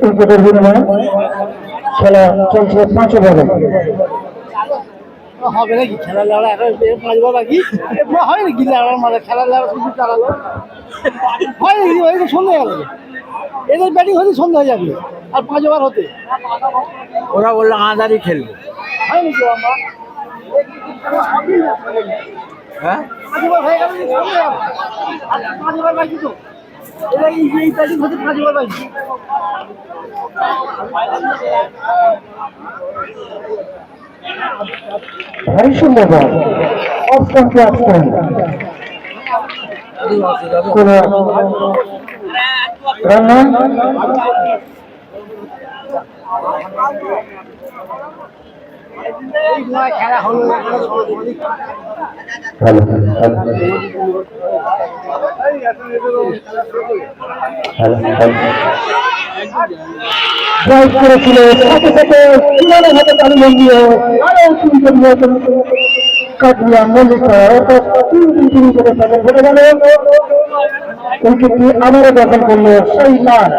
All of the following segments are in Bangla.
উইকেটের বিনিময়ে খেলা চলছে 5 ওভারে। হবে নাকি খেলা লড়া এখন 5 ওভার বাকি হয় নাকি খেলা লড়া শুধু চালালো হয় নাকি সন্ধ্যা গেল এদের ব্যাটিং হতে সন্ধ্যা হয়ে যাবে আর 5 ওভার হতে ওরা বললো আদারই খেলবে। হয় নাকি হ্যাঁ 5 ওভার হয়ে গেল 5 ওভার বাকি তো এরা এই ব্যাটিং হতে 5 ওভার বাকি ভারী সুন্দর বল অফ স্টাম্প কোন রান নয়। খেলা হলো ড্রাইভ করেছিল সাথে সাথে কিনারে হাতে তালি দিয়ে কাটিয়া মল্লিকা অর্থাৎ 3 করে তাদের ঘটে গেল। উইকেটটি আবারও দখল করলো সেই মান।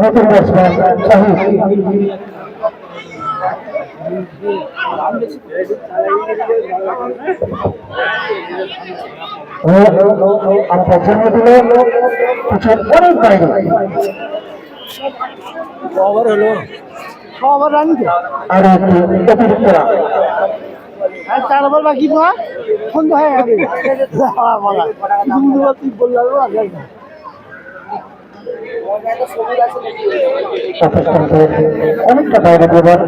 নতুন ব্যাটসম্যান শাহিদ আমরা জন্ম দিল অনেক বাইরে ওভার হলো 6 ওভার রান আর একটু অতিরিক্ত রান। আর 4 ওভার বাকি না সন্ধ্যা হয়ে যাবে অনেকটা বাইরে দেবার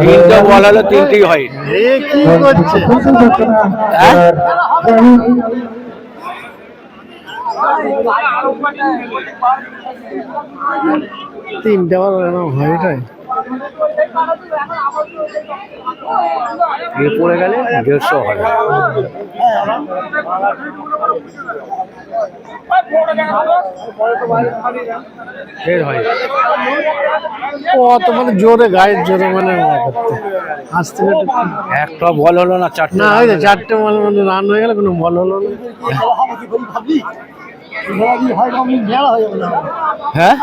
তিনটা বল হলো তিনটেই হয়। কি করছে 3টা বার হয় এটাই পড়ে গেলে 150 হবে। কত মানে জোরে গায়ের জোরে মানে আসতে একটা বল হলো না, চারটে না ওই 4টে বল মানে রান হয়ে গেল কোনো বল হলো না। হ্যাঁ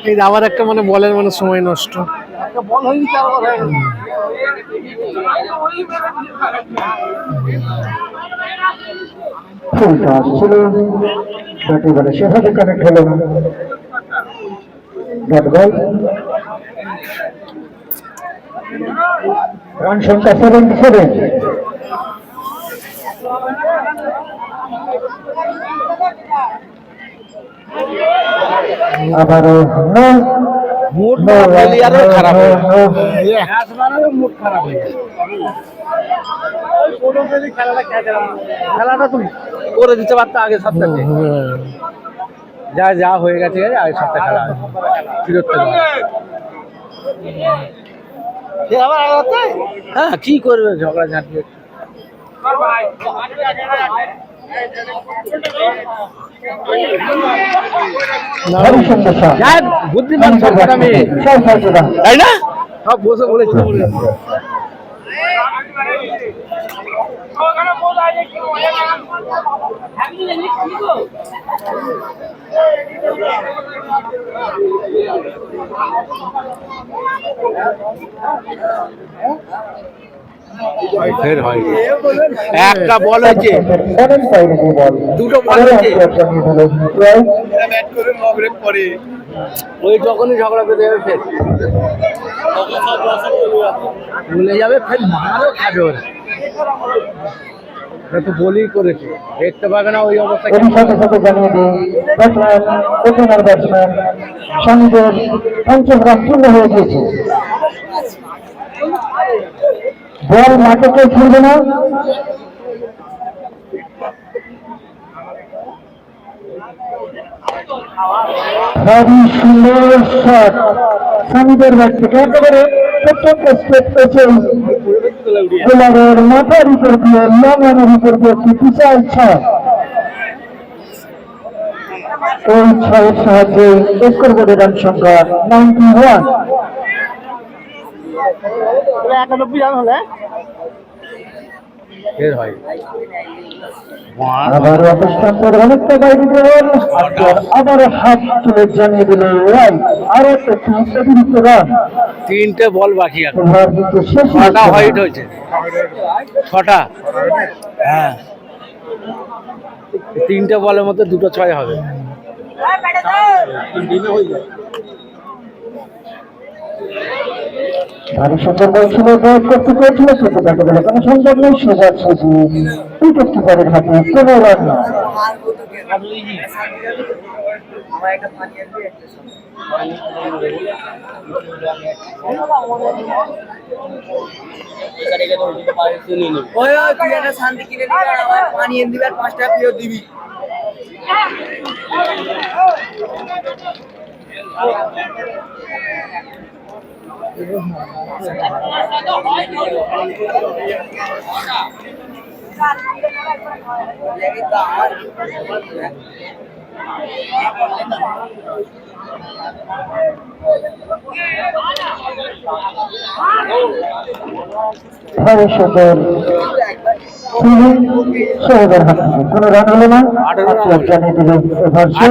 এই আবার একটা মানে বলের মানে সময় নষ্ট বল হয়নি ছিল একেবারে সেভাবে কানেক্ট হলো না। ডট বল রান সংখ্যা 77। আবারও খারাপ খেলাটা তুমি করে দিতে পারতো আগে সপ্তাহে, যা যা হয়ে গেছে আগে সপ্তাহে খেলা ফিরত। হ্যাঁ কি করবে ঝগড়া ঝাঁটি। বুদ্ধিমান তাই না, সব বসে বলেছি। ফের হয় একটা বল হয়েছে, সেভেন পাইনি বল দুটো বল হয়েছে। পরে ওই যখনই ঝগড়া করে দেবে ফের ভুলে যাবে, ফের মারও খাবে ওরা। ওরা তো বলেই করেছে, দেখতে পাবে না ওই অবস্থা। এর সাথে সাথে জানিয়ে দিই ব্যাটসম্যান ওপেনার ব্যাটসম্যান স্বামীদের 50 রান পূর্ণ হয়ে গিয়েছে। বল মাঠে কেউ ছুড়বে না। খুবই সুন্দর শট স্বামীদের ব্যাট থেকে, একেবারে প্রত্যন্ত স্টেপ পেয়েছে বোলারের মাথার উপর দিয়ে, লং রানের উপর দিয়ে একটি বিশাল ছট। ওই ছয়ের সাহায্যে স্কোর বোর্ডের রান সংখ্যা 91। 91 রান হলে ফের হয় আবার অবস্থানের অনেকটা বাইরে গেলেন, আবার হাত তুলে জানিয়ে দিল রান, আরো একটি অতিরিক্ত রান। তিনটে বল বাকি আছে, ওভার কিন্তু শেষ ছটা হোয়াইট হয়েছে, ছটা। হ্যাঁ, তিনটে বলের মধ্যে দুটো ছয় হবে। ভারী সুন্দর বল ছিল, প্রয়োগ করতে চেয়েছিল কিন্তু দেখা গেল কোনো সুন্দর নেই। সোজা সুজি উইকেট কিপারের হাতে কোনো রান না। শান্তি কিনে দিবি আর আবার পানি এনে দিবি আর 5 টাকা ফেরত দিবি। ভারী সুন্দর সোহেবের হাত থেকে কোনো রান হলো না। জানিয়ে দিল ওভার শেষ।